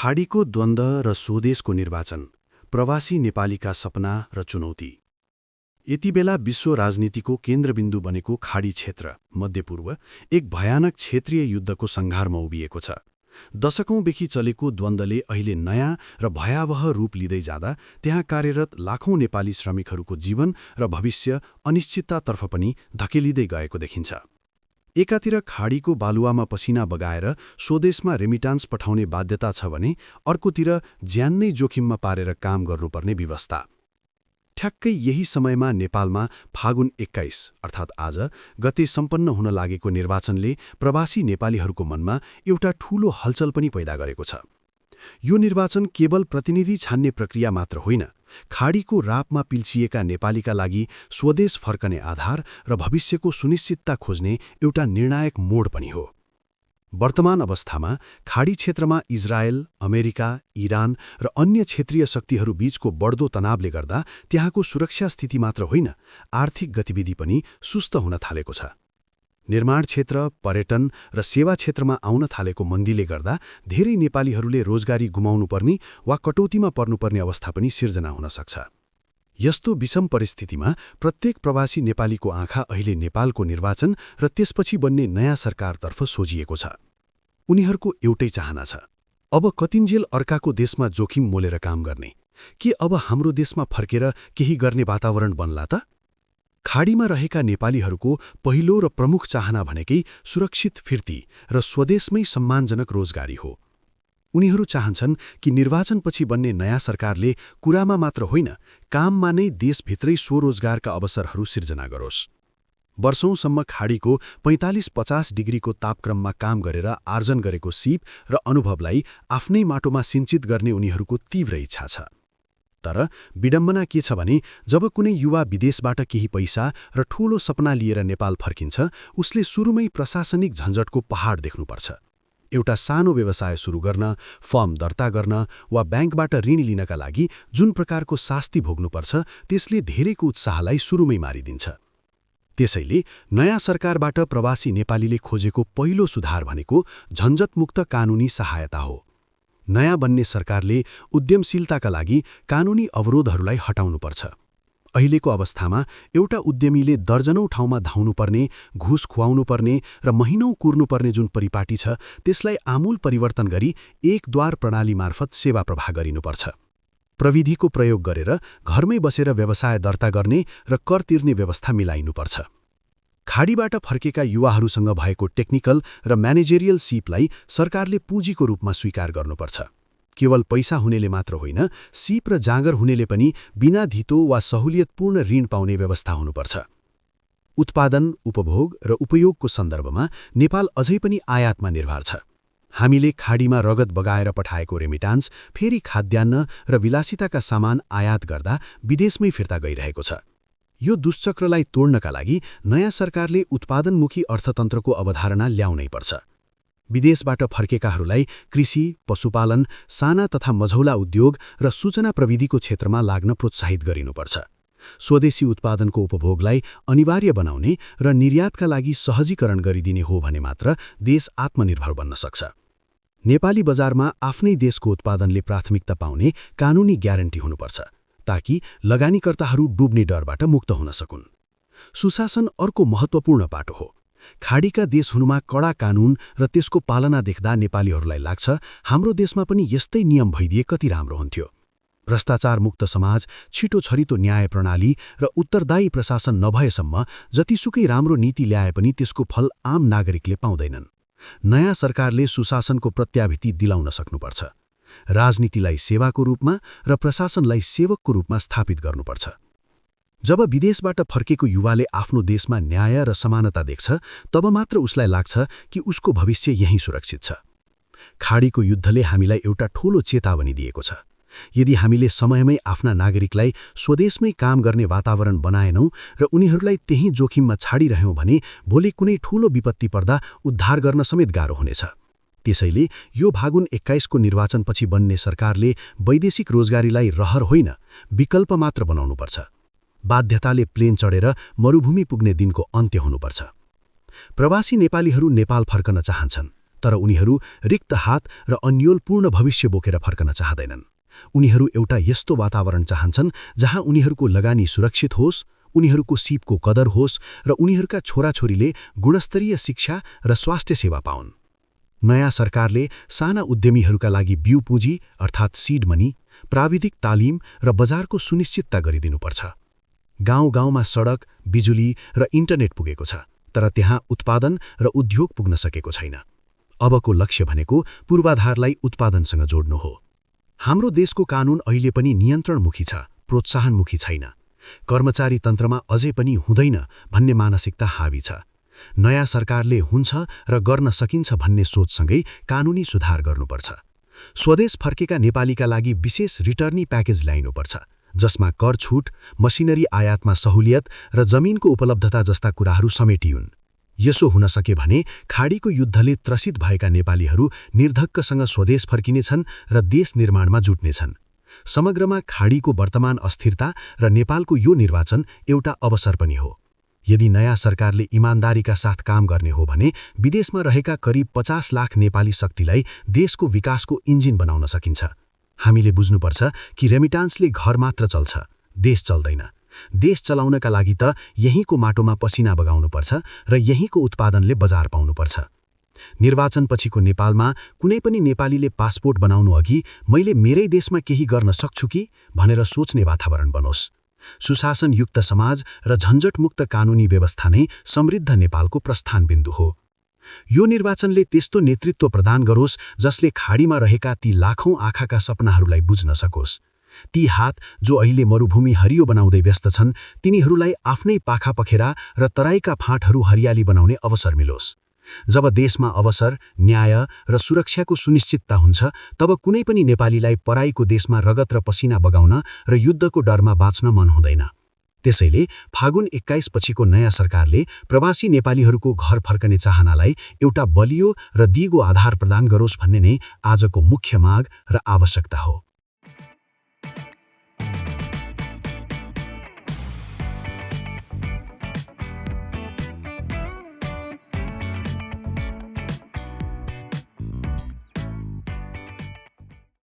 खाडीको द्वन्द्व र स्वदेशको निर्वाचन, प्रवासी नेपालीका सपना र चुनौती। यति बेला विश्व राजनीतिको केन्द्रबिन्दु बनेको खाडी क्षेत्र मध्यपूर्व एक भयानक क्षेत्रीय युद्धको सङ्घारमा उभिएको छ। दशकौंदेखि चलेको द्वन्द्वले अहिले नयाँ र भयावह रूप लिँदै जाँदा त्यहाँ कार्यरत लाखौं नेपाली श्रमिकहरूको जीवन र भविष्य अनिश्चिततातर्फ पनि धकेलिँदै गएको देखिन्छ। एकातिर खाडीको बालुवामा पसिना बगाएर स्वदेशमा रेमिटान्स पठाउने बाध्यता छ भने अर्कोतिर ज्यान नै जोखिममा पारेर काम गर्नुपर्ने व्यवस्था। ठ्याक्कै यही समयमा नेपालमा फागुन 21 अर्थात् आज गते सम्पन्न हुन लागेको निर्वाचनले प्रवासी नेपालीहरूको मनमा एउटा ठूलो हलचल पनि पैदा गरेको छ। यो निर्वाचन केवल प्रतिनिधि छान्ने प्रक्रिया मात्र होइन, खाडीको रापमा पिल्सिएका नेपालीका लागि स्वदेश फर्कने आधार र भविष्यको सुनिश्चितता खोज्ने एउटा निर्णायक मोड पनि हो। वर्तमान अवस्थामा खाडी क्षेत्रमा इजरायल, अमेरिका, इरान र अन्य क्षेत्रीय शक्तिहरू बीचको बढ्दो तनावले गर्दा त्यहाँको सुरक्षा स्थिति मात्र होइन, आर्थिक गतिविधि पनि सुस्त हुन थालेको छ। निर्माण क्षेत्र, पर्यटन र सेवा क्षेत्रमा आउन थालेको मन्दीले गर्दा धेरै नेपालीहरूले रोजगारी गुमाउनुपर्ने वा कटौतीमा पर्नुपर्ने अवस्था पनि सिर्जना हुन सक्छ। यस्तो विषम परिस्थितिमा प्रत्येक प्रवासी नेपालीको आँखा अहिले नेपालको निर्वाचन र त्यसपछि बन्ने नयाँ सरकारतर्फ सोझिएको छ। उनीहरूको एउटै चाहना छ, अब कतिन्जेल अर्काको देशमा जोखिम मोलेर काम गर्ने? के अब हाम्रो देशमा फर्केर केही गर्ने वातावरण बन्ला त? खाडीमा रहेका नेपालीहरूको पहिलो र प्रमुख चाहना भनेकै सुरक्षित फिर्ती र स्वदेशमै सम्मानजनक रोजगारी हो। उनीहरू चाहन्छन् कि निर्वाचनपछि बन्ने नयाँ सरकारले कुरामा मात्र होइन, काममा नै देशभित्रै स्वरोजगारका अवसरहरू सिर्जना गरोस्। वर्षौंसम्म खाडीको 45-50 डिग्रीको तापक्रममा काम गरेर आर्जन गरेको सीप र अनुभवलाई आफ्नै माटोमा सिञ्चित गर्ने उनीहरूको तीव्र इच्छा छ। तर विडम्बना के छ भने जब कुनै युवा विदेशबाट केही पैसा र ठूलो सपना लिएर नेपाल फर्किन्छ, उसले सुरुमै प्रशासनिक झन्झटको पहाड देख्नुपर्छ। एउटा सानो व्यवसाय सुरु गर्न, फर्म दर्ता गर्न वा ब्याङ्कबाट ऋण लिनका लागि जुन प्रकारको शास्ति भोग्नुपर्छ, त्यसले धेरैको उत्साहलाई सुरुमै मारिदिन्छ। त्यसैले नयाँ सरकारबाट प्रवासी नेपालीले खोजेको पहिलो सुधार भनेको झन्झटमुक्त कानुनी सहायता हो। नयाँ बन्ने सरकारले उद्यमशीलताका लागि कानुनी अवरोधहरूलाई हटाउनुपर्छ। अहिलेको अवस्थामा एउटा उद्यमीले दर्जनौं ठाउँमा धाउनुपर्ने, घुस खुवाउनुपर्ने र महिनौं कुर्नुपर्ने जुन परिपाटी छ, त्यसलाई आमूल परिवर्तन गरी एक द्वार प्रणाली मार्फत सेवा प्रवाह गरिनुपर्छ। प्रविधिको प्रयोग गरेर घरमै बसेर व्यवसाय दर्ता गर्ने र कर तिर्ने व्यवस्था मिलाइनुपर्छ। खाडीबाट फर्केका युवाहरूसँग भएको टेक्निकल र म्यानेजेरियल सिपलाई सरकारले पुँजीको रूपमा स्वीकार गर्नुपर्छ। केवल पैसा हुनेले मात्र होइन, सिप र जाँगर हुनेले पनि बिना धितो वा सहुलियतपूर्ण ऋण पाउने व्यवस्था हुनुपर्छ। उत्पादन, उपभोग र उपयोगको सन्दर्भमा नेपाल अझै पनि आयातमा निर्भर छ। हामीले खाडीमा रगत बगाएर पठाएको रेमिटान्स फेरि खाद्यान्न र विलासिताका सामान आयात गर्दा विदेशमै फिर्ता गइरहेको छ। यो दुश्चक्रलाई तोड्नका लागि नयाँ सरकारले उत्पादनमुखी अर्थतन्त्रको अवधारणा ल्याउनै पर्छ। विदेशबाट फर्केकाहरूलाई कृषि, पशुपालन, साना तथा मझौला उद्योग र सूचना प्रविधिको क्षेत्रमा लाग्न प्रोत्साहित गरिनुपर्छ। स्वदेशी उत्पादनको उपभोगलाई अनिवार्य बनाउने र निर्यातका लागि सहजीकरण गरिदिने हो भने मात्र देश आत्मनिर्भर बन्न सक्छ। नेपाली बजारमा आफ्नै देशको उत्पादनले प्राथमिकता पाउने कानुनी ग्यारेन्टी हुनुपर्छ, ताकि लगानीकर्ताहरू डुब्ने डरबाट मुक्त हुन सकुन्। सुशासन अर्को महत्त्वपूर्ण पाटो हो। खाडीका देश हुनुमा कडा कानुन र त्यसको पालना देख्दा नेपालीहरूलाई लाग्छ, हाम्रो देशमा पनि यस्तै नियम भइदिए कति राम्रो हुन्थ्यो। भ्रष्टाचार मुक्त समाज, छिटो छरितो न्याय प्रणाली र उत्तरदायी प्रशासन नभएसम्म जतिसुकै राम्रो नीति ल्याए पनि त्यसको फल आम नागरिकले पाउँदैनन्। नयाँ सरकारले सुशासनको प्रत्याभूति दिलाउन सक्नुपर्छ। राजनीतिलाई सेवाको रूपमा र प्रशासनलाई सेवकको रूपमा स्थापित गर्नुपर्छ। जब विदेशबाट फर्केको युवाले आफ्नो देशमा न्याय र समानता देख्छ, तब मात्र उसलाई लाग्छ कि उसको भविष्य यहीँ सुरक्षित छ। खाडीको युद्धले हामीलाई एउटा ठूलो चेतावनी दिएको छ। यदि हामीले समयमै आफ्ना नागरिकलाई स्वदेशमै काम गर्ने वातावरण बनाएनौं र उनीहरूलाई त्यही जोखिममा छाडिरह्यौं भने भोलि कुनै ठूलो विपत्ति पर्दा उद्धार गर्न समेत गाह्रो हुनेछ। त्यसैले यो फागुन 21 को निर्वाचनपछि बन्ने सरकारले वैदेशिक रोजगारीलाई रहर होइन, विकल्प मात्र बनाउनुपर्छ। बाध्यताले प्लेन चढेर मरुभूमि पुग्ने दिनको अन्त्य हुनुपर्छ। प्रवासी नेपालीहरू नेपाल फर्कन चाहन्छन्, तर उनीहरू रिक्त हात र अन्योलपूर्ण भविष्य बोकेर फर्कन चाहँदैनन्। उनीहरू एउटा यस्तो वातावरण चाहन्छन् जहाँ उनीहरूको लगानी सुरक्षित होस्, उनीहरूको सिपको कदर होस् र उनीहरूका छोराछोरीले गुणस्तरीय शिक्षा र स्वास्थ्य सेवा पाउन्। नयाँ सरकारले साना उद्यमीहरूका लागि बिउ पुँजी अर्थात् सीड मनी, प्राविधिक तालिम र बजारको सुनिश्चितता गरिदिनुपर्छ। गाउँ-गाउँमा सडक, बिजुली र इन्टरनेट पुगेको छ, तर त्यहाँ उत्पादन र उद्योग पुग्न सकेको छैन। अबको लक्ष्य भनेको पूर्वाधारलाई उत्पादनसँग जोड्नु हो। हाम्रो देशको कानुन अहिले पनि नियन्त्रणमुखी छ, प्रोत्साहनमुखी छैन। कर्मचारी तन्त्रमा अझै पनि हुँदैन भन्ने मानसिकता हावी छ। नयाँ सरकारले हुन्छ र गर्न सकिन्छ भन्ने सोचसँगै कानुनी सुधार गर्नुपर्छ। स्वदेश फर्केका नेपालीका लागि विशेष रिटर्नी प्याकेज ल्याइनुपर्छ, जसमा कर छुट, मसिनरी आयातमा सहुलियत र जमिनको उपलब्धता जस्ता कुराहरू समेटियुन्। यसो हुन सके भने खाडीको युद्धले त्रसित भएका नेपालीहरू निर्धक्कसँग स्वदेश फर्किनेछन् र देश निर्माणमा जुट्नेछन्। समग्रमा खाडीको वर्तमान अस्थिरता र नेपालको यो निर्वाचन एउटा अवसर पनि हो। यदि नयाँ सरकारले इमानदारीका साथ काम गर्ने हो भने विदेशमा रहेका करिब 50 लाख नेपाली शक्तिलाई देशको विकासको इन्जिन बनाउन सकिन्छ। हामीले बुझ्नुपर्छ कि रेमिटान्सले घर मात्र चल्छ, देश चल्दैन। देश चलाउनका लागि त यहीँको माटोमा पसिना बगाउनुपर्छ र यहीँको उत्पादनले बजार पाउनुपर्छ। निर्वाचनपछिको नेपालमा कुनै पनि नेपालीले पासपोर्ट बनाउनु अघि मैले मेरै देशमा केही गर्न सक्छु कि भनेर सोच्ने वातावरण बनोस्। सुशासनयुक्त समाज र झन्झटमुक्त कानुनी व्यवस्था नै समृद्ध नेपालको प्रस्थान बिन्दु हो। यो निर्वाचनले त्यस्तो नेतृत्व प्रदान गरोस् जसले खाडीमा रहेका ती लाखौं आँखाका सपनाहरूलाई बुझ्न सकोस्। ती हात जो अहिले मरुभूमि हरियो बनाउँदै व्यस्त छन्, तिनीहरूलाई आफ्नै पाखा पखेरा र तराईका फाँटहरू हरियाली बनाउने अवसर मिलोस्। जब देशमा अवसर, न्याय र सुरक्षाको सुनिश्चितता हुन्छ, तब कुनै पनि नेपालीलाई पराईको देशमा रगत र पसिना बगाउन र युद्धको डरमा बाँच्न मन हुँदैन। त्यसैले फागुन 21 पछिको नयाँ सरकारले प्रवासी नेपालीहरूको घर फर्कने चाहनालाई एउटा बलियो र दिगो आधार प्रदान गरोस् भन्ने नै आजको मुख्य माग र आवश्यकता हो।